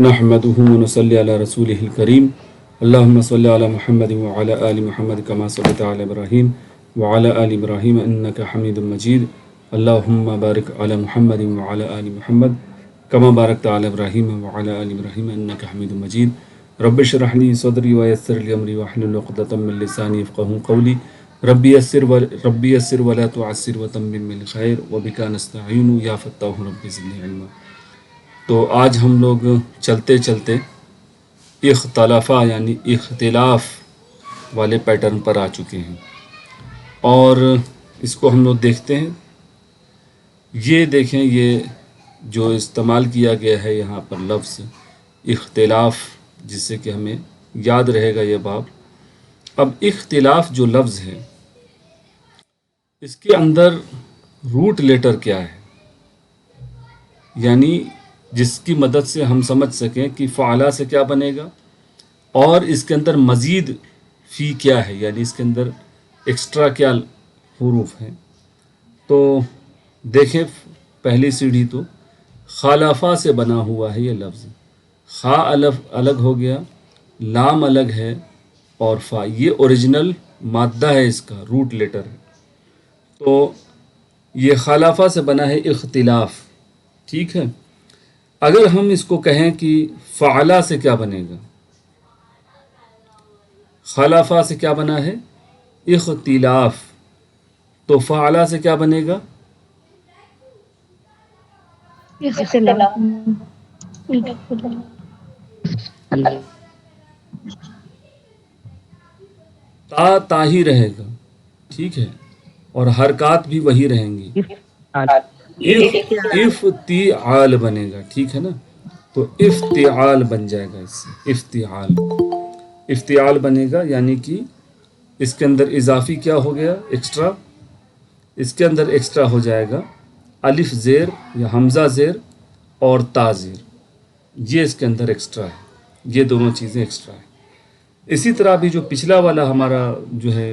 نحمده ونصلي على رسوله الكريم اللهم صل على محمد وعلى آل محمد كما صليت على إبراهيم وعلى آل إبراهيم إنك حميد مجيد اللهم بارك على محمد وعلى آل محمد كما باركت على إبراهيم وعلى آل إبراهيم إنك حميد مجيد رب اشرح لي صدري ويسر لي أمري واحلل عقدة من لساني يفقهوا قولي ربي يسر ولا تعسر وتمم بالخير وبك نستعين يا فتاح رب زدني علما۔ تو آج ہم لوگ چلتے چلتے اختلافہ یعنی اختلاف والے پیٹرن پر آ چکے ہیں، اور اس کو ہم لوگ دیکھتے ہیں۔ یہ دیکھیں، یہ جو استعمال کیا گیا ہے یہاں پر لفظ اختلاف، جس سے کہ ہمیں یاد رہے گا یہ باب۔ اب اختلاف جو لفظ ہے، اس کے اندر روٹ لیٹر کیا ہے، یعنی جس کی مدد سے ہم سمجھ سکیں کہ فعلا سے کیا بنے گا، اور اس کے اندر مزید فی کیا ہے، یعنی اس کے اندر ایکسٹرا کیا حروف ہیں۔ تو دیکھیں، پہلی سیڑھی تو خالافہ سے بنا ہوا ہے یہ لفظ۔ خا الف الگ ہو گیا، لام الگ ہے، اور فا یہ اوریجنل مادہ ہے، اس کا روٹ لیٹر ہے۔ تو یہ خالافہ سے بنا ہے اختلاف، ٹھیک ہے۔ اگر ہم اس کو کہیں کہ فعلا سے کیا بنے گا، خلافہ سے کیا بنا ہے اختلاف، تو فعلا سے کیا بنے گا تا ہی رہے گا، ٹھیک ہے، اور حرکات بھی وہی رہیں گی۔ افتعال بنے گا، ٹھیک ہے نا، تو افتعال بن جائے گا، اس سے افتعال بنے گا، یعنی کہ اس کے اندر اضافی کیا ہو گیا، ایکسٹرا، اس کے اندر ایکسٹرا ہو جائے گا الف زیر یا حمزہ زیر اور تا زیر، یہ اس کے اندر ایکسٹرا ہے، یہ دونوں چیزیں ایکسٹرا ہیں۔ اسی طرح بھی جو پچھلا والا ہمارا جو ہے،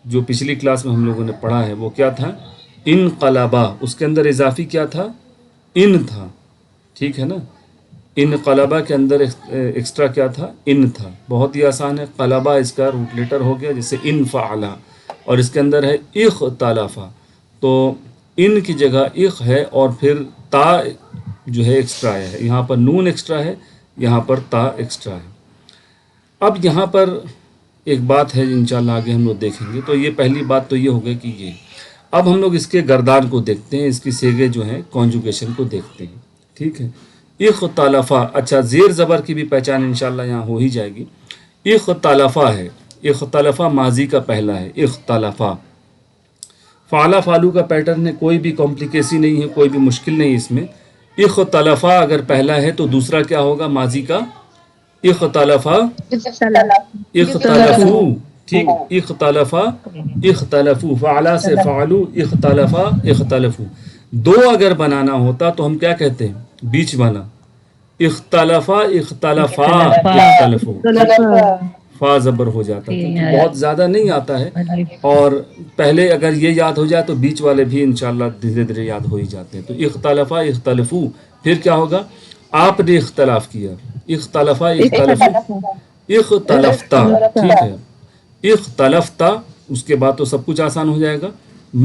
جو پچھلی کلاس میں ہم لوگوں نے پڑھا ہے، وہ کیا تھا، انقلبا، اس کے اندر اضافی کیا تھا، ان تھا، ٹھیک ہے نا۔ انقلبا کے اندر ایکسٹرا کیا تھا، ان تھا۔ بہت ہی آسان ہے، قلبا اس کا روٹ لیٹر ہو گیا، جیسے انفعلا، اور اس کے اندر ہے اختلافا، تو ان کی جگہ اخ ہے، اور پھر تا جو ہے ایکسٹرا ہے، یہاں پر نون ایکسٹرا ہے، یہاں پر تا ایکسٹرا ہے۔ اب یہاں پر ایک بات ہے، انشاءاللہ آگے ہم لوگ دیکھیں گے۔ تو یہ پہلی بات تو یہ ہو گئی کہ یہ، اب ہم لوگ اس کے گردان کو دیکھتے ہیں، اس کی صیغے جو ہیں کانجوگیشن کو دیکھتے ہیں، ٹھیک ہے۔ اختلافہ، اچھا زیر زبر کی بھی پہچان انشاءاللہ یہاں ہو ہی جائے گی۔ اختلافہ ہے، اختلافہ ماضی کا پہلا ہے، اختلافہ۔ فعلا فالو کا پیٹرن ہے، کوئی بھی کمپلیکیسی نہیں ہے، کوئی بھی مشکل نہیں اس میں۔ اختلافہ اگر پہلا ہے تو دوسرا کیا ہوگا ماضی کا، اختلافہ، اختلفو، ٹھیک، اختلافہ، اختلفو، فعلا سے فعلو، اختلافہ، اختلفو۔ دو اگر بنانا ہوتا تو ہم کیا کہتے ہیں، بیچ والا، اختلافہ، اختلافہ، اختلفو، فا زبر ہو جاتا ہے، کیونکہ بہت زیادہ نہیں آتا ہے، اور پہلے اگر یہ یاد ہو جائے تو بیچ والے بھی انشاءاللہ دھیرے دھیرے یاد ہو ہی جاتے ہیں۔ تو اختلافہ، اختلفو، پھر کیا ہوگا، آپ نے اختلاف کیا، اختلافہ، اختلفو، اختلفتا، ٹھیک ہے، اختلفتا، اس کے بعد تو سب کچھ آسان ہو جائے گا۔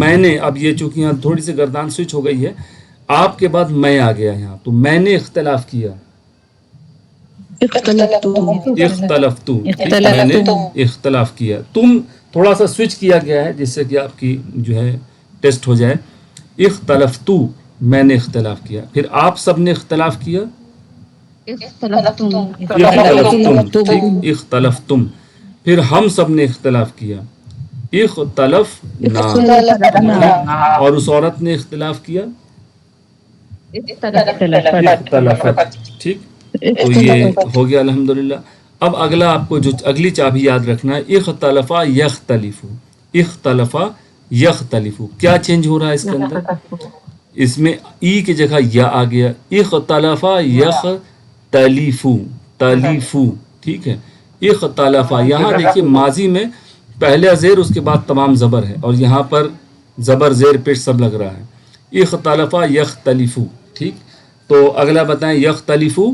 میں نے، اب یہ چونکہ یہاں تھوڑی سی گردان سوئچ ہو گئی ہے، آپ کے بعد میں آ گیا یہاں، تو میں نے اختلاف کیا، اختلفتو، میں نے اختلاف کیا۔ تم تھوڑا سا سوئچ کیا گیا ہے جس سے کہ آپ کی جو ہے ٹیسٹ ہو جائے۔ اختلفتو، میں نے اختلاف کیا، پھر آپ سب نے اختلاف کیا، اختلفتم، ٹھیک، اختلفتم، پھر ہم سب نے اختلاف کیا، اختلفنا، اور اس عورت نے اختلاف کیا، اختلفت، ٹھیک۔ تو یہ ہو گیا الحمدللہ۔ اب اگلا آپ کو جو اگلی چابی یاد رکھنا ہے، اختلفا یختلفو، اختلفا یختلفو، کیا چینج ہو رہا ہے اس کے اندر، اس میں ای کی جگہ یا آ گیا، اختلفا یختلفو، تلیفو، ٹھیک ہے، اختلفا۔ یہاں دیکھیے ماضی میں پہلے زیر، اس کے بعد تمام زبر ہے، اور یہاں پر زبر زیر پیش سب لگ رہا ہے، اختلفا یختلفو، ٹھیک۔ تو اگلا بتائیں، یختلفو،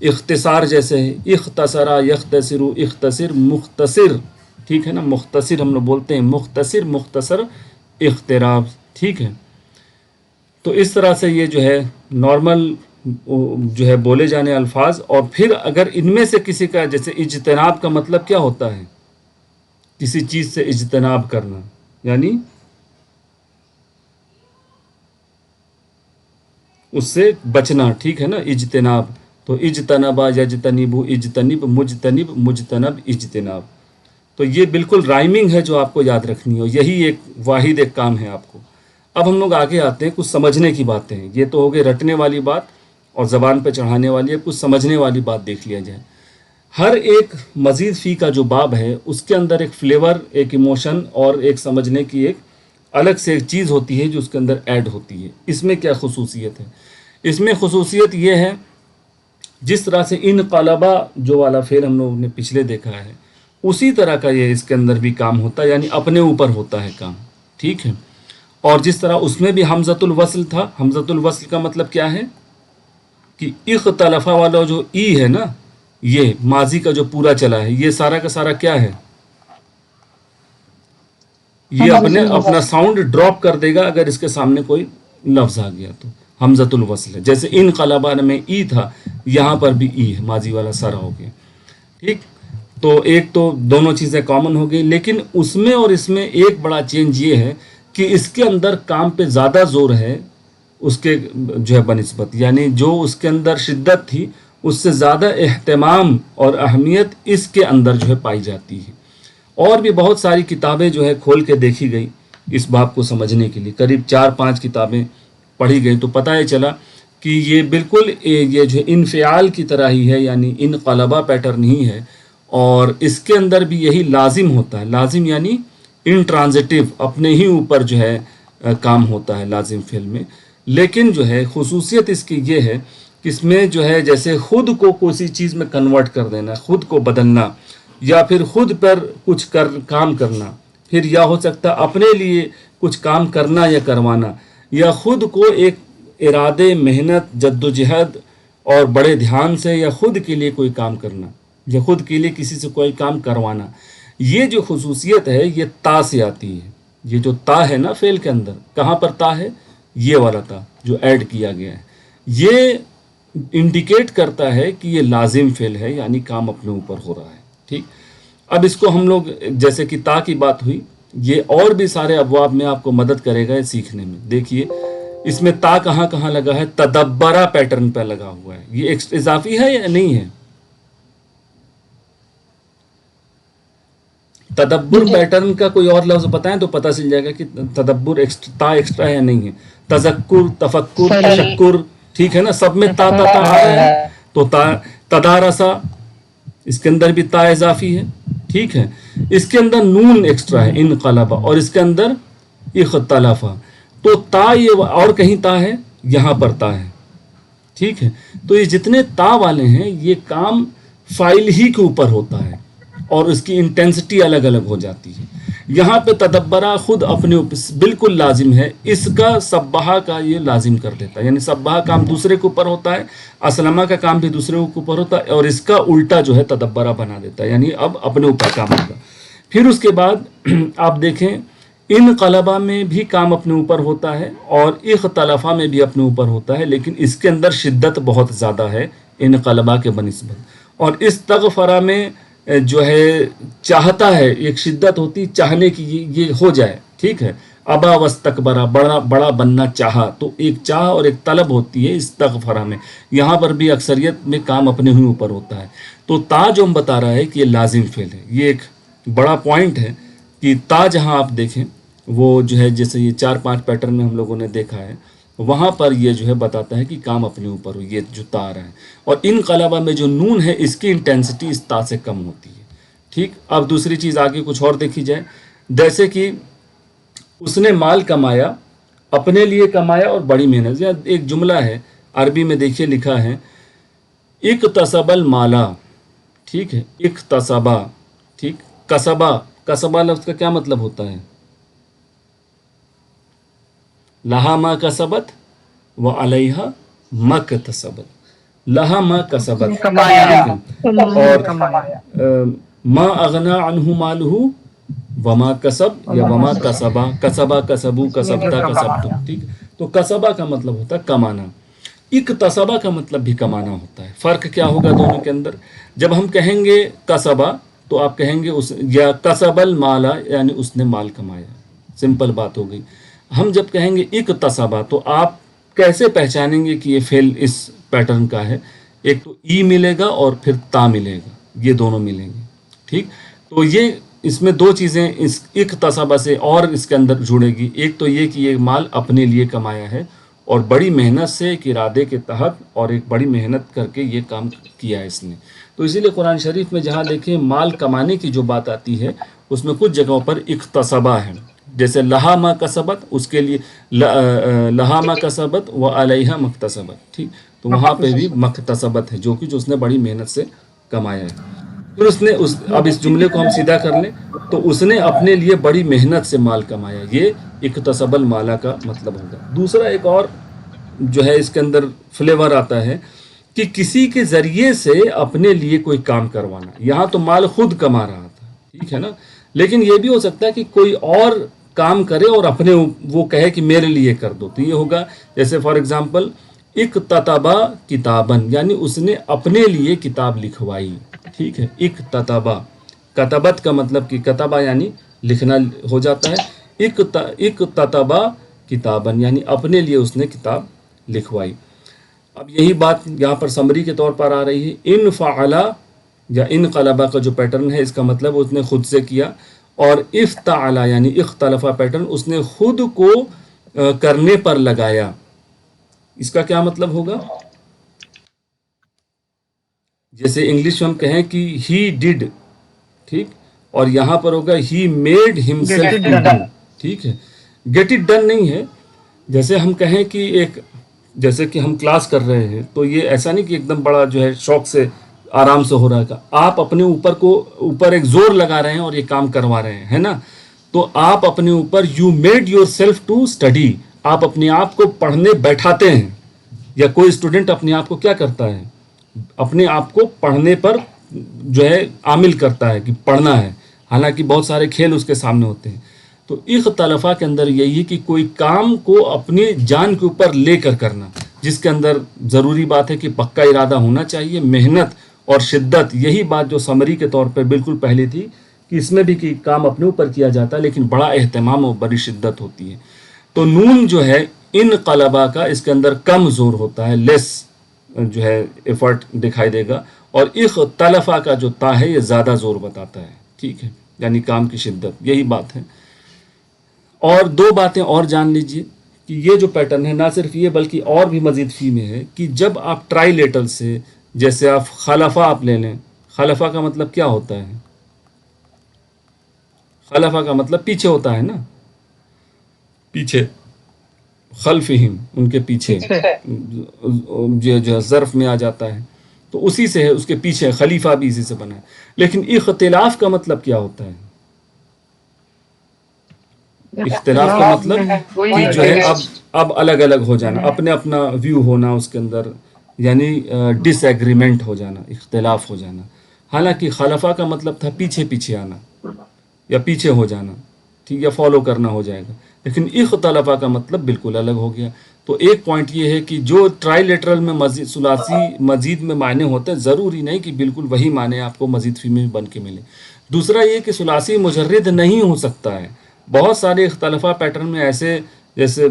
اختصار جیسے ہے اختصرا یختصر اختصر مختصر، ٹھیک ہے نا، مختصر ہم لوگ بولتے ہیں، مختصر مختصر اختراب، ٹھیک ہے۔ تو اس طرح سے یہ جو ہے نارمل جو ہے بولے جانے الفاظ، اور پھر اگر ان میں سے کسی کا، جیسے اجتناب کا مطلب کیا ہوتا ہے، کسی چیز سے اجتناب کرنا یعنی اس سے بچنا، ٹھیک ہے نا، اجتناب، تو اجتنبا یجتنبو اجتنب مجتنب مجتنب اجتناب، تو یہ بالکل رائمنگ ہے جو آپ کو یاد رکھنی ہو، یہی ایک واحد ایک کام ہے آپ کو۔ اب ہم لوگ آگے آتے ہیں، کچھ سمجھنے کی باتیں ہیں، یہ تو ہو گئی رٹنے والی بات اور زبان پہ چڑھانے والی ہے، کچھ سمجھنے والی بات دیکھ لیا جائے۔ ہر ایک مزید فی کا جو باب ہے اس کے اندر ایک فلیور، ایک ایموشن اور ایک سمجھنے کی ایک الگ سے ایک چیز ہوتی ہے جو اس کے اندر ایڈ ہوتی ہے۔ اس میں کیا خصوصیت ہے؟ اس میں خصوصیت یہ ہے، جس طرح سے انقلبہ جو والا فعل ہم لوگوں نے پچھلے دیکھا ہے، اسی طرح کا یہ اس کے اندر بھی کام ہوتا ہے، یعنی اپنے اوپر ہوتا ہے کام، ٹھیک ہے۔ اور جس طرح اس میں بھی حمزۃ الوصل تھا، حمزۃ الوصل کا مطلب کیا ہے کہ اختلفہ والا جو ای ہے نا، یہ ماضی کا جو پورا چلا ہے، یہ سارا کا سارا کیا ہے، یہ اپنا ساؤنڈ ڈراپ کر دے گا اگر اس کے سامنے کوئی لفظ آ گیا تو حمزۃ الوصل ہے۔ جیسے انقلبہ میں ای تھا، یہاں پر بھی ای ہے، ماضی والا سارا ہو گیا، ٹھیک۔ تو ایک تو دونوں چیزیں کامن ہو گئی، لیکن اس میں اور اس میں ایک بڑا چینج یہ ہے کہ اس کے اندر کام پہ زیادہ زور ہے اس کے جو ہے بنسبت، یعنی جو اس کے اندر شدت تھی اس سے زیادہ اہتمام اور اہمیت اس کے اندر جو ہے پائی جاتی ہے۔ اور بھی بہت ساری کتابیں جو ہے کھول کے دیکھی گئی اس باب کو سمجھنے کے لیے، قریب 4-5 کتابیں پڑھی گئی، تو پتہ یہ چلا کہ یہ بالکل یہ جو انفعال کی طرح ہی ہے، یعنی انقلبہ پیٹرن ہی ہے، اور اس کے اندر بھی یہی لازم ہوتا ہے۔ لازم یعنی انٹرانزٹیو، اپنے ہی اوپر جو ہے کام ہوتا ہے لازم فعل میں، لیکن جو ہے خصوصیت اس کی یہ ہے کہ اس میں جو ہے جیسے خود کو کسی چیز میں کنورٹ کر دینا، خود کو بدلنا، یا پھر خود پر کچھ کام کرنا، پھر یا ہو سکتا اپنے لیے کچھ کام کرنا یا کروانا، یا خود کو ایک ارادے، محنت، جد و جہد اور بڑے دھیان سے یا خود کے لیے کوئی کام کرنا، یا خود کے لیے کسی سے کوئی کام کروانا۔ یہ جو خصوصیت ہے یہ تا سے آتی ہے۔ یہ جو تا ہے نا فعل کے اندر، کہاں پر تا ہے؟ یہ والا تا جو ایڈ کیا گیا ہے، یہ انڈیکیٹ کرتا ہے کہ یہ لازم فعل ہے، یعنی کام اپنے اوپر ہو رہا ہے، ٹھیک۔ اب اس کو ہم لوگ، جیسے کہ تا کی بات ہوئی، یہ اور بھی سارے ابواب میں آپ کو مدد کرے گا سیکھنے میں۔ دیکھیے اس میں تا کہاں کہاں لگا ہے، تدبرہ پیٹرن پہ لگا ہوا ہے، یہ اضافی ہے یا نہیں ہے؟ تدبر پیٹرن کا کوئی اور لفظ بتائیں تو پتہ چل جائے گا کہ تدبر تا ایکسٹرا ہے یا نہیں ہے۔ تذکر، تفکر، تشکر، ٹھیک ہے نا، سب میں تا تا تا آ رہا ہے، تو تدارسا، اس کے اندر بھی تا اضافی ہے، ٹھیک ہے۔ اس کے اندر نون ایکسٹرا ہے، انقلبہ، اور اس کے اندر اختلافہ، تو تا یہ اور کہیں تا ہے، یہاں پر تا ہے، ٹھیک ہے۔ تو یہ جتنے تا والے ہیں یہ کام فائل ہی کے اوپر ہوتا ہے اور اس کی انٹینسٹی الگ الگ ہو جاتی ہے۔ یہاں پہ تدبرہ خود اپنے اوپر بالکل لازم ہے، اس کا سبحہ کا یہ لازم کر دیتا ہے، یعنی سبحہ کام دوسرے کے اوپر ہوتا ہے، اسلمہ کا کام بھی دوسرے کے اوپر ہوتا ہے، اور اس کا الٹا جو ہے تدبرہ بنا دیتا ہے، یعنی اب اپنے اوپر کام ہوگا۔ پھر اس کے بعد آپ دیکھیں انقلبہ میں بھی کام اپنے اوپر ہوتا ہے اور اختلافہ میں بھی اپنے اوپر ہوتا ہے، لیکن اس کے اندر شدت بہت زیادہ ہے انقلبہ کے بنسبت۔ اور استغفرہ میں جو ہے چاہتا ہے، ایک شدت ہوتی چاہنے کی، یہ ہو جائے، ٹھیک ہے۔ ابا واستکبرا، بڑا بننا چاہا، تو ایک چاہ اور ایک طلب ہوتی ہے استغفرہ میں، یہاں پر بھی اکثریت میں کام اپنے ہی اوپر ہوتا ہے۔ تو تا جو ہم بتا رہا ہے کہ یہ لازم فعل ہے، یہ ایک بڑا پوائنٹ ہے کہ تا جہاں آپ دیکھیں وہ جو ہے جیسے یہ 4-5 پیٹرن میں ہم لوگوں نے دیکھا ہے، وہاں پر یہ جو ہے بتاتا ہے کہ کام اپنے اوپر ہو، یہ جو تا آ رہا ہے۔ اور انقلبہ میں جو نون ہے اس کی انٹینسٹی اس تا سے کم ہوتی ہے، ٹھیک۔ اب دوسری چیز آگے کچھ اور دیکھی جائے، جیسے کہ اس نے مال کمایا، اپنے لیے کمایا اور بڑی محنت، یا ایک جملہ ہے عربی میں دیکھیے لکھا ہے اکتسب المالا، ٹھیک ہے، اکتسبا، ٹھیک۔ کسبہ لفظ کا کیا مطلب ہوتا ہے؟ لہا ما کسبت و علیہا ما اکتسبت، لہا ما کسبت، کمایا، ٹھیک ہے، اور کمایا، ما اغنا عنہ مالہ وما کسب یا وما کسبا، کسبا کسبو کسبتا کسبتم، ٹھیک ہے، تو کسبا کا مطلب ہوتا ہے کمانا، اکتسبا کا مطلب بھی کمانا ہوتا ہے۔ فرق کیا ہوگا دونوں کے اندر؟ جب ہم کہیں گے کسبا تو آپ کہیں گے اس یا کسب المالا یعنی اس نے مال کمایا، سمپل بات ہو گئی۔ ہم جب کہیں گے اکتسبا تو آپ کیسے پہچانیں گے کہ یہ فعل اس پیٹرن کا ہے؟ ایک تو ای ملے گا اور پھر تا ملے گا، یہ دونوں ملیں گے، ٹھیک۔ تو یہ اس میں دو چیزیں اس اکتسبا سے اور اس کے اندر جڑے گی، ایک تو یہ کہ یہ مال اپنے لیے کمایا ہے اور بڑی محنت سے ایک ارادے کے تحت اور ایک بڑی محنت کر کے یہ کام کیا ہے اس نے۔ تو اسی لیے قرآن شریف میں جہاں دیکھیں مال کمانے کی جو بات آتی ہے اس میں کچھ جگہوں پر اکتسبا ہے، جیسے لہا ما کسبت، اس کے لیے لہا ما کسبت و علیہا مکتسبت، ٹھیک، تو وہاں پہ بھی مکتسبت ہے جو کہ جو اس نے بڑی محنت سے کمایا ہے۔ پھر اس نے اب اس جملے کو ہم سیدھا کر لیں تو اس نے اپنے لیے بڑی محنت سے مال کمایا، یہ اکتسب المالا کا مطلب ہوگا۔ دوسرا ایک اور جو ہے اس کے اندر فلیور آتا ہے کہ کسی کے ذریعے سے اپنے لیے کوئی کام کروانا، یہاں تو مال خود کما رہا تھا، ٹھیک ہے نا، لیکن یہ بھی ہو سکتا ہے کہ کوئی اور کام کرے اور اپنے وہ کہے کہ میرے لیے کر دو، تو یہ ہوگا جیسے فار ایگزامپل اکتتبا کتابن، یعنی اس نے اپنے لیے کتاب لکھوائی، ٹھیک ہے، اکتتبا، کتبت کا مطلب کہ کتبہ یعنی لکھنا ہو جاتا ہے، اکتتبا کتابن یعنی اپنے لیے اس نے کتاب لکھوائی۔ اب یہی بات یہاں پر سمری کے طور پر آ رہی ہے، ان فعلا یا ان قلبہ کا جو پیٹرن ہے اس کا مطلب اس نے خود سے کیا، اور افتعلا یعنی اختلفہ پیٹرن اس نے خود کو کرنے پر لگایا، اس کا کیا مطلب ہوگا؟ جیسے انگلش میں ہم کہیں کہ ہی ڈڈ، ٹھیک، اور یہاں پر ہوگا ہی میڈ ہمسیلف ٹو ڈو، ٹھیک ہے، گیٹ اٹ ڈن نہیں ہے۔ جیسے ہم کہیں کہ ایک جیسے کہ ہم کلاس کر رہے ہیں تو یہ ایسا نہیں کہ ایک دم بڑا جو ہے شوق سے آرام سے ہو رہا ہے، آپ اپنے اوپر ایک زور لگا رہے ہیں اور یہ کام کروا رہے ہیں، ہے نا، تو آپ اپنے اوپر you made yourself to study, آپ اپنے آپ کو پڑھنے بیٹھاتے ہیں، یا کوئی اسٹوڈنٹ اپنے آپ کو کیا کرتا ہے، اپنے آپ کو پڑھنے پر جو ہے عامل کرتا ہے کہ پڑھنا ہے، حالانکہ بہت سارے کھیل اس کے سامنے ہوتے ہیں۔ تو اختلافہ کے اندر یہی ہے کہ کوئی کام کو اپنی جان کے اوپر لے کر کرنا، جس کے اندر ضروری بات ہے کہ پکا ارادہ ہونا چاہیے، محنت اور شدت، یہی بات جو سمری کے طور پہ بالکل پہلے تھی کہ اس میں بھی کہ کام اپنے اوپر کیا جاتا ہے لیکن بڑا اہتمام اور بڑی شدت ہوتی ہے۔ تو نون جو ہے ان قلبہ کا اس کے اندر کم زور ہوتا ہے، لیس جو ہے ایفرٹ دکھائی دے گا، اور اختلافہ کا جو تا ہے یہ زیادہ زور بتاتا ہے، ٹھیک ہے، یعنی کام کی شدت، یہی بات ہے۔ اور دو باتیں اور جان لیجئے کہ یہ جو پیٹرن ہے نہ صرف یہ بلکہ اور بھی مزید فی میں ہے کہ جب آپ ٹرائی لیٹر سے، جیسے آپ خلفہ آپ لے لیں، خلفہ کا مطلب کیا ہوتا ہے؟ خلفہ کا مطلب پیچھے ہوتا ہے نا، پیچھے، خلفہم ان کے پیچھے، جو ظرف میں آ جاتا ہے تو اسی سے ہے، اس کے پیچھے، خلیفہ بھی اسی سے بنا ہے۔ لیکن اختلاف کا مطلب کیا ہوتا ہے؟ اختلاف کا مطلب کہ جو ہے اب الگ الگ ہو جانا، اپنے اپنا ویو ہونا اس کے اندر، یعنی ڈس ایگریمنٹ ہو جانا، اختلاف ہو جانا۔ حالانکہ خلفہ کا مطلب تھا پیچھے پیچھے آنا یا پیچھے ہو جانا، ٹھیک، یا فالو کرنا ہو جائے گا، لیکن اختلافہ کا مطلب بالکل الگ ہو گیا۔ تو ایک پوائنٹ یہ ہے کہ جو ٹرائی لیٹرل میں مزید ثلاثی مزید میں معنی ہوتے ہیں، ضروری نہیں کہ بالکل وہی معنی آپ کو مزید فی میں بن کے ملے۔ دوسرا یہ کہ ثلاثی مجرد نہیں ہو سکتا ہے، بہت سارے اختلافہ پیٹرن میں ایسے جیسے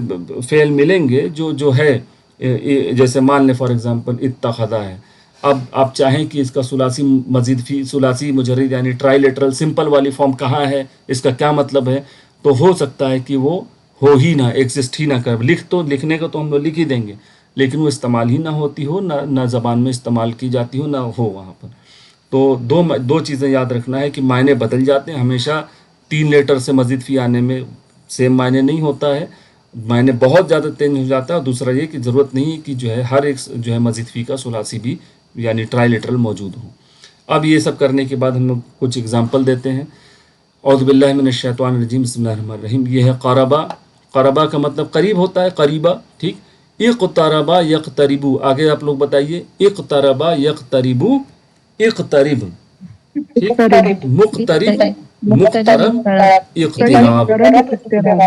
فعل ملیں گے جو ہے، جیسے مان لیں فار ایگزامپل اتخذا ہے، اب آپ چاہیں کہ اس کا ثلاثی مزید فی، ثلاثی مجرد یعنی ٹرائی لیٹرل سمپل والی فارم کہاں ہے، اس کا کیا مطلب ہے، تو ہو سکتا ہے کہ وہ ہو ہی نہ، ایگزسٹ ہی نہ کر، لکھنے کو تو ہم لوگ لکھ ہی دیں گے لیکن وہ استعمال ہی نہ ہوتی ہو، نہ زبان میں استعمال کی جاتی ہو، نہ ہو وہاں پر۔ تو دو چیزیں یاد رکھنا ہے کہ معنی بدل جاتے ہیں، ہمیشہ 3 لیٹر سے مزید فی آنے میں سیم معنی نہیں ہوتا ہے، معنی بہت زیادہ چینج ہو جاتا ہے۔ اور دوسرا یہ کہ ضرورت نہیں کہ جو ہے ہر ایک جو ہے مزید فی کا ثلاثی بھی یعنی ٹرائی لیٹرل موجود ہو۔ اب یہ سب کرنے کے بعد ہم لوگ کچھ اگزامپل دیتے ہیں۔ اعوذ باللہ من الشیطان الرجیم، بسم اللہ الرحمن الرحیم۔ یہ ہے قربہ، قربہ کا مطلب قریب ہوتا ہے، قریبہ، ٹھیک، اقتربا یقتربو، آگے آپ لوگ بتائیے، اقتربا یقتربو، اقترب، ٹھیک، مقترب، مقترب، اقتراب،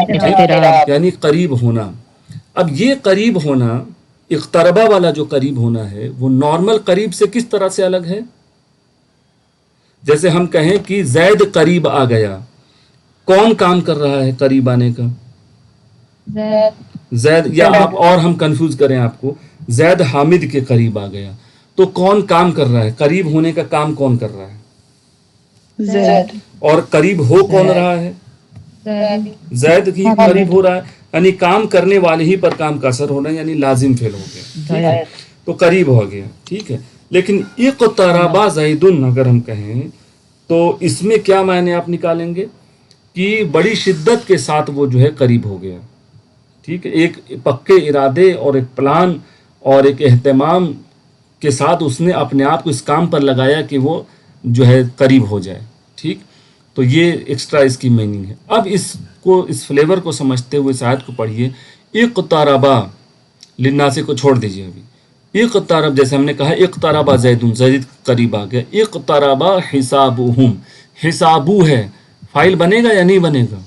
ٹھیک، یعنی قریب ہونا۔ اب یہ قریب ہونا، اقتربا والا جو قریب ہونا ہے، وہ نارمل قریب سے کس طرح سے الگ ہے؟ جیسے ہم کہیں کہ زید قریب آ گیا، کون کام کر رہا ہے قریب آنے کا؟ زید، یا آپ اور ہم کنفیوز کریں آپ کو، زید حامد کے قریب آ گیا، تو کون کام کر رہا ہے؟ قریب ہونے کا کام کون کر رہا ہے؟ زید، اور قریب ہو کون رہا ہے؟ زید ہی قریب ہو رہا ہے، یعنی کام کرنے والے ہی پر کام کا اثر ہونا ہے، یعنی لازم فعل ہو گیا، ٹھیک ہے، تو قریب ہو گیا، ٹھیک ہے۔ لیکن اقتربا زیدن اگر ہم کہیں تو اس میں کیا معنی آپ نکالیں گے کہ بڑی شدت کے ساتھ وہ جو ہے قریب ہو گیا، ٹھیک ہے، ایک پکے ارادے اور ایک پلان اور ایک اہتمام کے ساتھ اس نے اپنے آپ کو اس کام پر لگایا کہ وہ جو ہے قریب ہو جائے، ٹھیک۔ تو یہ ایکسٹرا اس کی میننگ ہے۔ اب اس فلیور کو سمجھتے ہوئے اس آیت کو پڑھیے، اقتربا للناس کو چھوڑ دیجیے ابھی، اقترب جیسے ہم نے کہا اقتربا زیدن، زید قریب آ گیا، اقتربا حسابہم، حسابو ہے، فائل بنے گا یا نہیں بنے گا؟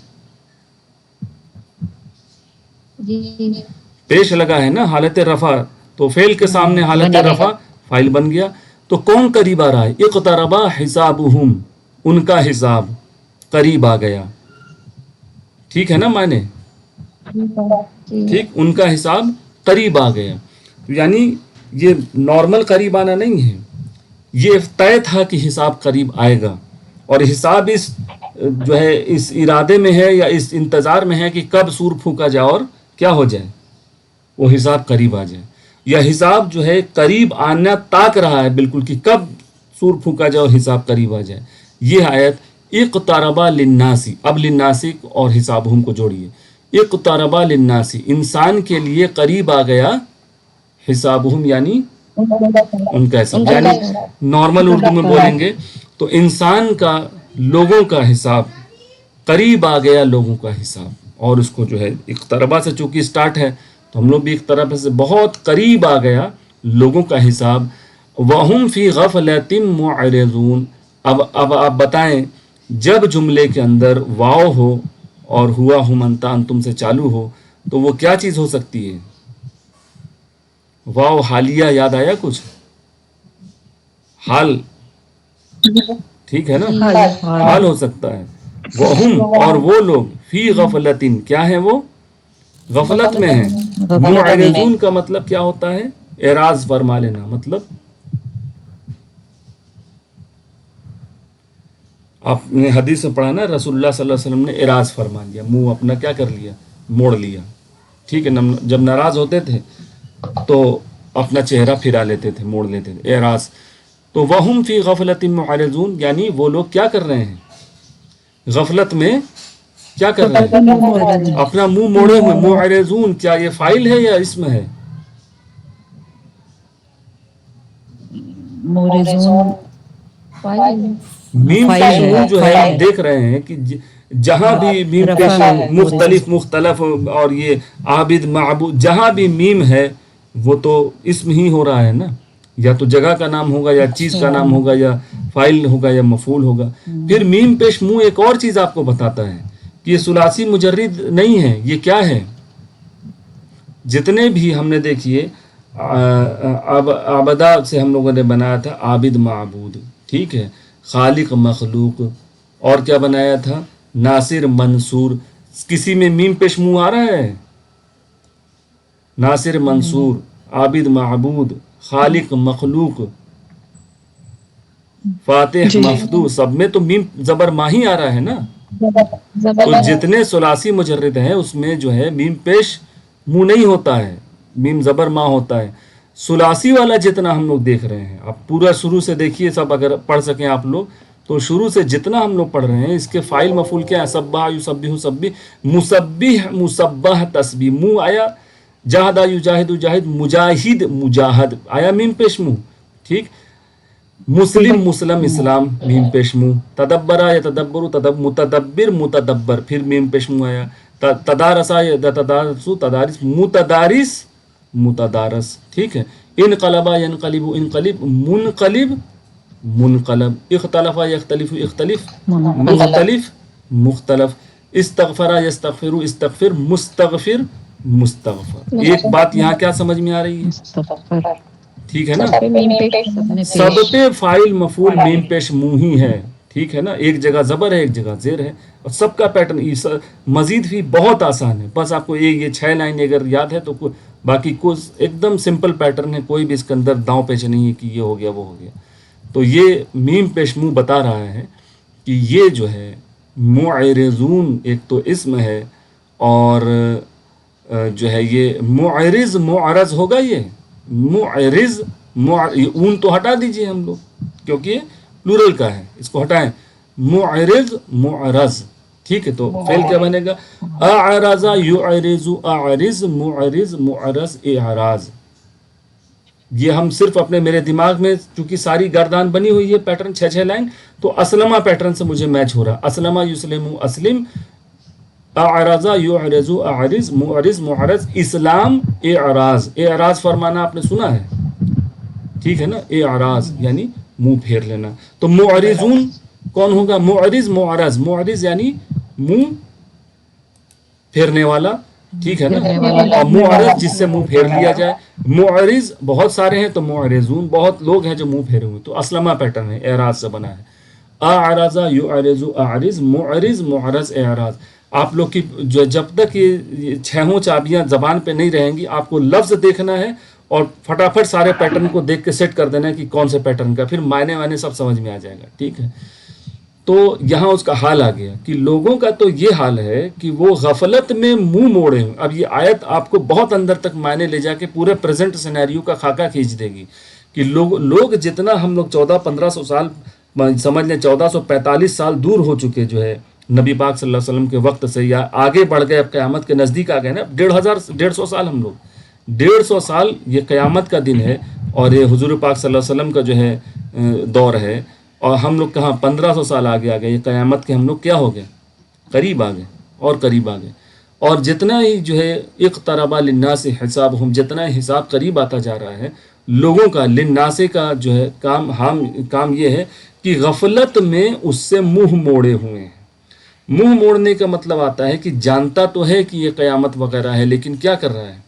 پیش لگا ہے نا حالت رفع، تو فعل کے سامنے حالت رفع فائل بن گیا، تو کون قریب آ رہا ہے؟ اقتربا حسابہم، ان کا حساب قریب آ گیا، ٹھیک ہے نا معنی، ٹھیک، ان کا حساب قریب آ گیا، یعنی یہ نارمل قریب آنا نہیں ہے، یہ طے تھا کہ حساب قریب آئے گا، اور حساب اس جو ہے اس ارادے میں ہے یا اس انتظار میں ہے کہ کب سور پھونکا جائے اور کیا ہو جائے، وہ حساب قریب آ جائے، یا حساب جو ہے قریب آنا تاک رہا ہے بالکل کہ کب سور پھونکا جائے اور حساب قریب آ جائے۔ یہ آیت اقتربا للناسی، اب للناسی اور حسابہم کو جوڑیے، اقتربا للناسی، انسان کے لیے قریب آ گیا، حسابہم یعنی ان کا حساب، یعنی نارمل اردو میں بولیں گے تو انسان کا، لوگوں کا حساب قریب آ گیا، لوگوں کا حساب، اور اس کو جو ہے اقتربا سے چونکہ اسٹارٹ ہے تو ہم لوگ بھی اقتربا سے بہت قریب آ گیا لوگوں کا حساب، وَهُمْ فِي غَفْلَةٍ مُعْرِضُونَ۔ اب آپ بتائیں جب جملے کے اندر واو ہو اور ہوا ہم انتا انتم سے چالو ہو تو وہ کیا چیز ہو سکتی ہے؟ واو حالیہ یاد آیا کچھ؟ حال، ٹھیک ہے نا، حال ہو سکتا ہے، وَهُمْ اور وہ لوگ، فی غفلتن کیا ہیں وہ؟ غفلت میں ہیں، معرضون کا مطلب کیا ہوتا ہے؟ اعراض فرما لینا، مطلب آپ نے حدیث میں پڑھا نا رسول اللہ صلی اللہ علیہ وسلم نے اعراض فرما لیا، منہ اپنا کیا کر لیا؟ موڑ لیا، ٹھیک ہے، جب ناراض ہوتے تھے تو اپنا چہرہ پھرا لیتے تھے، موڑ لیتے تھے، اعراض۔ تو وَهُمْ فِي غَفْلَةٍ مُعْرِضُونَ، یعنی وہ لوگ کیا کر رہے ہیں؟ غفلت میں کیا کر رہے ہیں؟ اپنا منہ موڑے ہوئے، معرضون، کیا یہ فائل ہے یا اسم ہے؟ مورزون، میم پیش منہ جو ہے آپ دیکھ رہے ہیں کہ جہاں بھی میم پیش مختلف مختلف، اور یہ عابد معبود جہاں بھی میم ہے وہ تو اسم ہی ہو رہا ہے نا، یا تو جگہ کا نام ہوگا یا چیز کا نام ہوگا یا فائل ہوگا یا مفعول ہوگا۔ پھر میم پیش منہ ایک اور چیز آپ کو بتاتا ہے کہ یہ ثلاثی مجرد نہیں ہے، یہ کیا ہے؟ جتنے بھی ہم نے دیکھیے عبدہ سے ہم لوگوں نے بنایا تھا عابد معبود، ٹھیک ہے، خالق مخلوق، اور کیا بنایا تھا؟ ناصر منصور، کسی میں میم پیش منہ آ رہا ہے؟ ناصر منصور، عابد معبود، خالق مخلوق، فاتح مفتوح، سب میں تو میم زبر ماہی آ رہا ہے نا۔ تو جتنے ثلاثی مجرد ہیں اس میں جو ہے میم پیش منہ نہیں ہوتا ہے، میم زبر ماں ہوتا ہے۔ ثلاثی والا جتنا ہم لوگ دیکھ رہے ہیں، آپ پورا شروع سے دیکھیے، سب اگر پڑھ سکیں آپ لوگ تو شروع سے جتنا ہم لوگ پڑھ رہے ہیں اس کے فائل مفعول کیا ہے؟ سبح یسبح سبح، مسبح مسبح تسبیح، منہ آیا، جاہد یجاہد جاہد، مجاہد مجاہد، آیا میم پیش منہ، ٹھیک، مسلم مسلم اسلام، میم پیش منہ، تدبرا یا تدبر متدبر متدبر، پھر میم پیش منہ آیا، تدارسا یا تدارسو تدارس، متدارس متدارس، ٹھیک ہے. انقلبا ینقلب انقلب، منقلب منقلب. اختلفا یختلف اختلف، مختلف مختلف. استغفرا یستغفر استغفر، مستغفر مستغفر. ایک بات یہاں کیا سمجھ میں آ رہی ہے؟ مستغفر. ٹھیک ہے نا، سب پہ میم پیش سب سب پہ فاعل مفعول میم پیش منہ ہی ہے. ٹھیک ہے نا، ایک جگہ زبر ہے ایک جگہ زیر ہے، اور سب کا پیٹرن مزید بھی بہت آسان ہے. بس آپ کو یہ 6 لائن اگر یاد ہے تو باقی کچھ ایک دم سمپل پیٹرن ہے، کوئی بھی اس کے اندر داؤں پیچ نہیں ہے کہ یہ ہو گیا وہ ہو گیا. تو یہ میم پیش منہ بتا رہا ہے کہ یہ جو ہے معرضون ایک تو اسم ہے، اور جو ہے یہ معرض معرض ہوگا. یہ معرض اون تو ہٹا دیجئے ہم لوگ کیونکہ یہ پلورل کا ہے، اس کو ہٹائیں. معرض معرض، ٹھیک ہے. تو فعل کیا بنے گا؟ اعرض یعرض اعرض معرض معرض اعراض. یہ ہم صرف اپنے میرے دماغ میں چونکہ ساری گردان بنی ہوئی ہے پیٹرن 6 لائن، تو اسلمہ پیٹرن سے مجھے میچ ہو رہا. اسلمہ یسلم اسلم، اعرض یعرض اعرض معرض معرض اسلام اعراض. اعراض فرمانا آپ نے سنا ہے، ٹھیک ہے نا. اعراض یعنی منہ پھیر لینا. تو معرضون کون ہوگا؟ معرض معرض. معرض یعنی منہ پھیرنے والا، ٹھیک ہے نا. اور معرض جس سے منہ پھیر لیا جائے. معرض بہت سارے ہیں تو معرضون بہت لوگ ہیں جو منہ پھیرے ہوئے. تو اسلمہ پیٹرن ہے، اعراض سے بنا ہے. اعرض یعرض اعرض معرض معرض اعراض. آپ لوگ کی جب تک یہ 6 چابیاں زبان پہ نہیں رہیں گی، آپ کو لفظ دیکھنا ہے اور فٹافٹ سارے پیٹرن کو دیکھ کے سیٹ کر دینا ہے کہ کون سے پیٹرن کا، پھر معنی وانے سب سمجھ میں آ جائے گا. ٹھیک ہے. تو یہاں اس کا حال آ گیا کہ لوگوں کا تو یہ حال ہے کہ وہ غفلت میں منہ موڑے ہوں. اب یہ آیت آپ کو بہت اندر تک معنی لے جا کے پورے پریزنٹ سینیریو کا خاکہ کھینچ دے گی کہ لوگ جتنا ہم لوگ 1400-1500 سال سمجھ لیں 1445 سال دور ہو چکے جو ہے نبی پاک صلی اللہ علیہ وسلم کے وقت سے، یا آگے بڑھ گئے اب قیامت کے نزدیک آ گئے نا. 150 سال ہم لوگ 150 سال یہ قیامت کا دن ہے، اور یہ حضور پاک صلی اللہ علیہ وسلم کا جو ہے دور ہے. اور ہم لوگ کہاں 1500 سال آگے آ گئے. یہ قیامت کے ہم لوگ کیا ہو گئے؟ قریب آ گئے اور قریب آ گئے. اور جتنا ہی جو ہے اقترب للناس حسابہم، جتنا ہی حساب قریب آتا جا رہا ہے لوگوں کا، للناس کا جو ہے کام یہ ہے کہ غفلت میں اس سے منہ موڑے ہوئے ہیں. منہ موڑنے کا مطلب آتا ہے کہ جانتا تو ہے کہ یہ قیامت وغیرہ ہے، لیکن کیا کر رہا ہے؟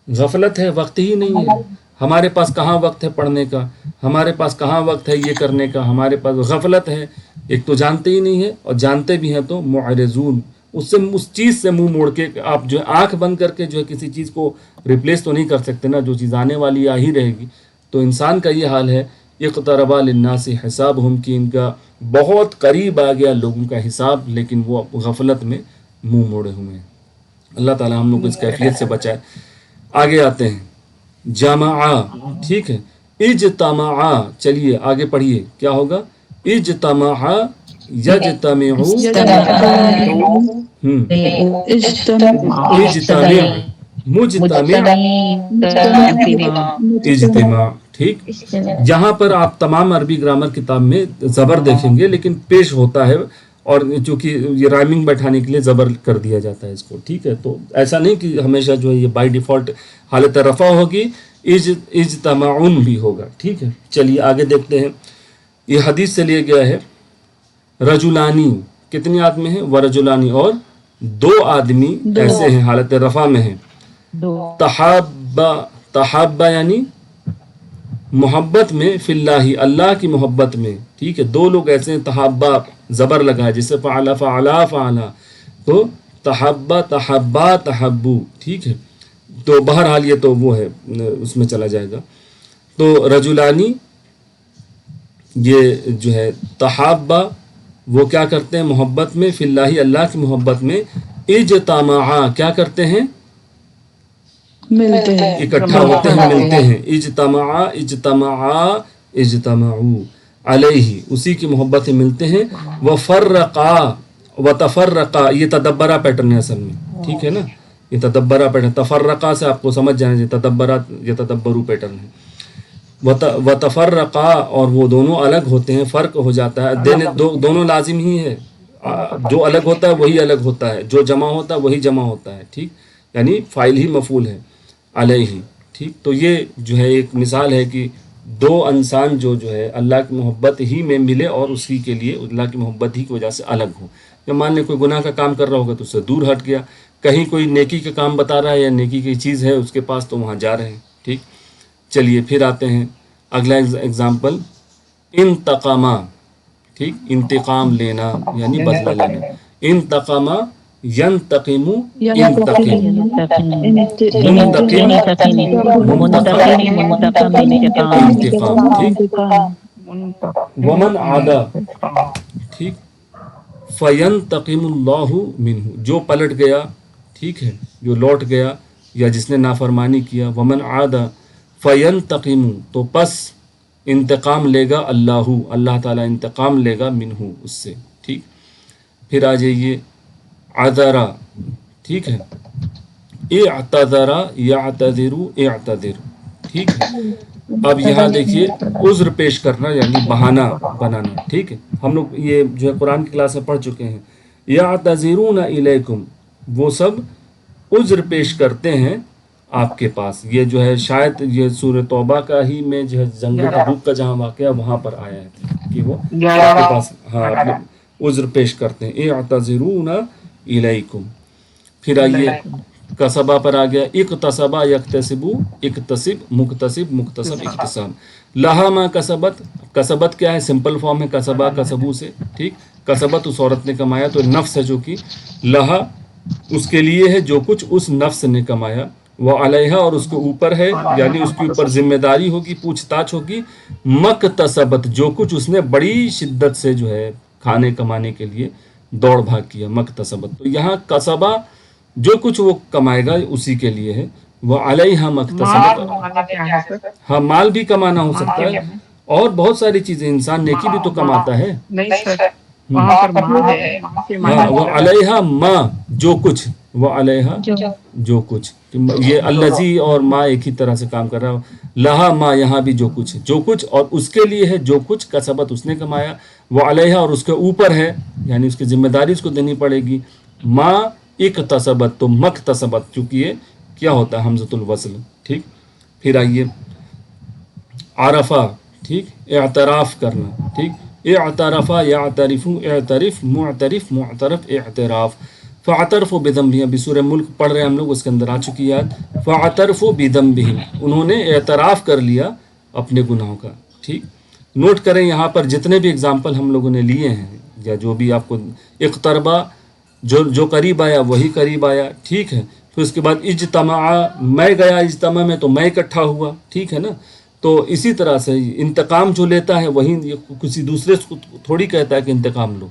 غفلت ہے، وقت ہی نہیں ہے. ہمارے پاس کہاں وقت ہے پڑھنے کا، ہمارے پاس کہاں وقت ہے یہ کرنے کا، ہمارے پاس غفلت ہے. ایک تو جانتے ہی نہیں ہے، اور جانتے بھی ہیں تو معرضون، اس چیز سے منہ موڑ کے. آپ جو ہے آنکھ بند کر کے جو ہے کسی چیز کو ریپلیس تو نہیں کر سکتے نا، جو چیز آنے والی آ ہی رہے گی. تو انسان کا یہ حال ہے. اقترب للناس حسابہم، کہ ان کا بہت قریب آ گیا لوگوں کا حساب، لیکن وہ غفلت میں منہ موڑے ہوئے ہیں. اللہ تعالی ہم لوگ کو اس کیفیت سے بچائے. آگے آتے ہیں. جمعا، ٹھیک ہے. اجتمعا، چلیے آگے پڑھیے کیا ہوگا. اجتمعا یجتمع، اجتمع مجتمع اجتماع. ٹھیک. یہاں پر آپ تمام عربی گرامر کتاب میں زبر دیکھیں گے، لیکن پیش ہوتا ہے، اور چونکہ یہ رائمنگ بیٹھانے کے لیے زبر کر دیا جاتا ہے اس کو. ٹھیک ہے. تو ایسا نہیں کہ ہمیشہ جو ہے یہ بائی ڈیفالٹ حالت رفع ہوگی، اجتماعن بھی ہوگا. ٹھیک ہے. چلیے آگے دیکھتے ہیں. یہ حدیث سے لیا گیا ہے. رجلانی، کتنے آدمی ہیں؟ ورجلانی، اور 2 آدمی ایسے ہیں حالت رفع میں ہیں. تحابا یعنی محبت میں، فی اللہ اللہ کی محبت میں. ٹھیک ہے. 2 لوگ ایسے ہیں. تحابا زبر لگا ہے، جسے فعلا فعلا فعلا، تو تحابا تحبا تحبو. ٹھیک ہے. تو بہرحال یہ تو وہ ہے، اس میں چلا جائے گا. تو رجلانی یہ جو ہے تحابا، وہ کیا کرتے ہیں محبت میں، فی اللہ اللہ کی محبت میں. اجتماعا، کیا کرتے ہیں؟ ملتے ہیں، اکٹھا ہوتے ہیں، ملتے ہیں. اجتماعا اجتماعا اجتماعو علیہ، اسی کی محبت سے ملتے ہیں. وفرقا وتفرقا، یہ تدبرہ پیٹرن ہے اصل میں. ٹھیک ہے نا. یہ تدبرہ پیٹرن، تفرقہ سے آپ کو سمجھ جانا چاہیے تدبرہ یہ تدبرو پیٹرن ہے. وتفرقا، اور وہ دونوں الگ ہوتے ہیں، فرق ہو جاتا ہے. دونوں لازم ہی ہے. جو الگ ہوتا ہے وہی الگ ہوتا ہے، جو جمع ہوتا ہے وہی جمع ہوتا ہے. ٹھیک. یعنی فاعل ہی مفعول ہے. علیہ، ٹھیک. تو یہ جو ہے ایک مثال ہے کہ دو انسان جو ہے اللہ کی محبت ہی میں ملے اور اسی کے لیے اللہ کی محبت ہی کی وجہ سے الگ ہو. یا مان لیں کوئی گناہ کا کام کر رہا ہوگا تو اس سے دور ہٹ گیا، کہیں کوئی نیکی کا کام بتا رہا ہے یا نیکی کی چیز ہے اس کے پاس تو وہاں جا رہے ہیں. ٹھیک. چلیے پھر آتے ہیں اگلا ایگزامپل، انتقامہ. ٹھیک. انتقام لینا یعنی بدلہ لینا. انتقامہ ینتقم ینتقم، منتقم منتقم انتقام. ٹھیک. ومن عادا، ٹھیک، فینتقم اللہ منہ، جو پلٹ گیا، ٹھیک ہے، جو لوٹ گیا یا جس نے نافرمانی کیا، ومن عادا فینتقم، تو پس انتقام لے گا اللہ تعالیٰ انتقام لے گا منہ، اس سے. ٹھیک. پھر آ جائیے عذرا، ٹھیک ہے، اعتذر یعتذر اعتذر. ٹھیک ہے. اب یہاں دیکھیے عذر پیش کرنا یعنی بہانہ بنانا. ٹھیک ہے. ہم لوگ یہ جو ہے قرآن کی کلاس میں پڑھ چکے ہیں. یعتذرون الیکم، وہ سب عذر پیش کرتے ہیں آپ کے پاس. یہ جو ہے شاید یہ سورہ توبہ کا ہی میں جو ہے جنگ تبوک کا جہاں واقعہ وہاں پر آیا ہے کہ وہ آپ کے پاس اپنے عذر پیش کرتے ہیں. اعتذرون الیکم. پھر آئیے کسبہ پر آ گیا، اکتسبہ یکتسبو، اکتسب مکتسب مکتسب اکتساب. لہا ما کسبت، کسبت کیا ہے؟ سمپل فارم ہے کسبہ کسبو سے. ٹھیک. کسبت اس عورت نے کمایا، تو نفس ہے جو کہ لہا اس کے لیے ہے جو کچھ اس نفس نے کمایا، وہ علیہا اور اس کے اوپر ہے یعنی اس کے اوپر ذمہ داری ہوگی، پوچھ تاچھ ہوگی، مکتسبت جو کچھ اس نے بڑی شدت سے جو ہے کھانے کمانے کے لیے دوڑ بھاگ کیا، مکتسبت. تو یہاں کسبہ جو کچھ وہ کمائے گا اسی کے لیے ہے، وہ علیہا مکتسبت. ہاں مال بھی کمانا ہو سکتا ہے اور بہت ساری چیزیں، انسان نیکی بھی تو کماتا ہے. ہاں وہ علیہا ما جو کچھ، وہ علیہا جو کچھ، یہ الذی اور ما ایک ہی طرح سے کام کر رہا ہے. لہا ما یہاں بھی جو کچھ، جو کچھ اور اس کے لیے ہے جو کچھ کسبت اس نے کمایا، وہ علیہا اور اس کے اوپر ہے یعنی اس کی ذمہ داری اس کو دینی پڑے گی، ما اکتسبت تو مکتسبت، چونکہ یہ کیا ہوتا ہے حمزۃ الوصل. ٹھیک. پھر آئیے عرفہ، ٹھیک، اعتراف کرنا. ٹھیک. اعترفہ یعترف، اعترف معترف معترف اعتراف. فاعترفوا بذنبہم، ابھی سورہ ملک پڑھ رہے ہیں ہم لوگ، اس کے اندر آ چکی یاد. فاعترفوا بذنبہم، انہوں نے اعتراف کر لیا اپنے گناہوں کا. ٹھیک. نوٹ کریں یہاں پر جتنے بھی اگزامپل ہم لوگوں نے لیے ہیں یا جو بھی آپ کو، اقتربا جو قریب آیا وہی قریب آیا. ٹھیک ہے. پھر اس کے بعد اجتماع، میں گیا اجتماع میں تو میں اکٹھا ہوا. ٹھیک ہے نا. تو اسی طرح سے انتقام جو لیتا ہے وہی کسی دوسرے کو تھوڑی کہتا ہے کہ انتقام لو،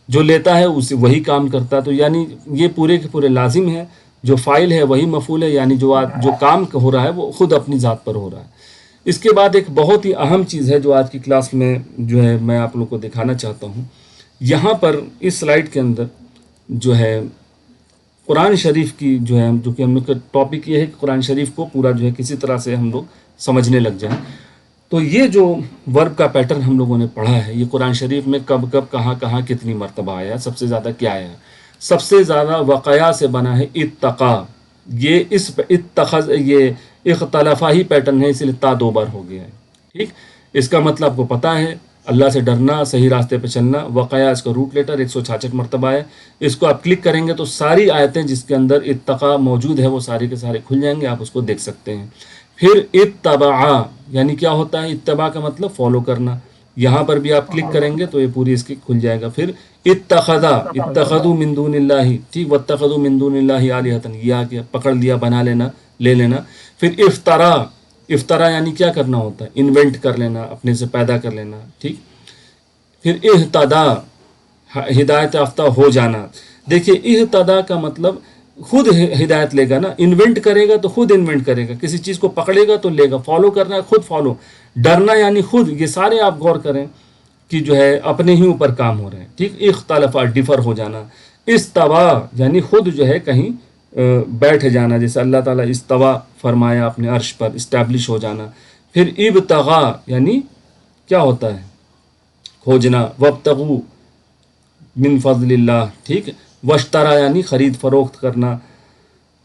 جو لیتا ہے اسے وہی کام کرتا ہے. تو یعنی یہ پورے کے پورے لازم ہے، جو فاعل ہے وہی مفعول ہے، یعنی جو کام ہو رہا ہے وہ خود اپنی ذات پر ہو رہا ہے. اس کے بعد ایک بہت ہی اہم چیز ہے جو آج کی کلاس میں جو ہے میں آپ لوگ کو دکھانا چاہتا ہوں. یہاں پر اس سلائیڈ کے اندر جو ہے قرآن شریف کی جو ہے، جو کہ ہم لوگ کا ٹاپک یہ ہے کہ قرآن شریف کو پورا جو ہے کسی طرح سے ہم لوگ سمجھنے لگ جائیں. تو یہ جو ورب کا پیٹرن ہم لوگوں نے پڑھا ہے، یہ قرآن شریف میں کب کب کہاں کہاں کتنی مرتبہ آیا، سب سے زیادہ کیا آیا؟ سب سے زیادہ وقایا سے بنا ہے اتقا. یہ اس اتخذ، یہ اختلافہ ہی پیٹرن ہے، اس لیے تا دو بار ہو گیا ہے. ٹھیک. اس کا مطلب آپ کو پتہ ہے، اللہ سے ڈرنا، صحیح راستے پہ چلنا. وقایا اس کا روٹ لیٹر 166 مرتبہ ہے. اس کو آپ کلک کریں گے تو ساری آیتیں جس کے اندر اتقا موجود ہے وہ سارے کے سارے کھل جائیں گے، آپ اس کو دیکھ سکتے ہیں. پھر اتبعا یعنی کیا ہوتا ہے؟ اتباع کا مطلب فالو کرنا. یہاں پر بھی آپ کلک کریں گے تو یہ پوری اس کی کھل جائے گا. پھر اتخذا، اتخذوا من دون اللہ، ٹھیک، واتخذوا من دون اللہ آلہۃ، یہ آ کے پکڑ لیا، بنا لینا، لے لینا. پھر افطرا، افطرا یعنی کیا کرنا ہوتا ہے؟ انوینٹ کر لینا، اپنے سے پیدا کر لینا. ٹھیک. پھر اہتدا، ہدایت یافتہ ہو جانا. دیکھیے اہتدا کا مطلب خود ہدایت لے گا نا، انوینٹ کرے گا تو خود انوینٹ کرے گا، کسی چیز کو پکڑے گا تو لے گا، فالو کرنا ہے خود فالو، ڈرنا یعنی خود. یہ سارے آپ غور کریں کہ جو ہے اپنے ہی اوپر کام ہو رہے ہیں. ٹھیک. اختلافہ ڈفر ہو جانا. استوا یعنی خود جو ہے کہیں بیٹھ جانا، جیسے اللہ تعالیٰ استوا فرمایا اپنے عرش پر، اسٹیبلش ہو جانا. پھر ابتغا یعنی کیا ہوتا ہے؟ کھوجنا. وابتغوا من فضل اللہ. ٹھیک. واشترا یعنی خرید فروخت کرنا.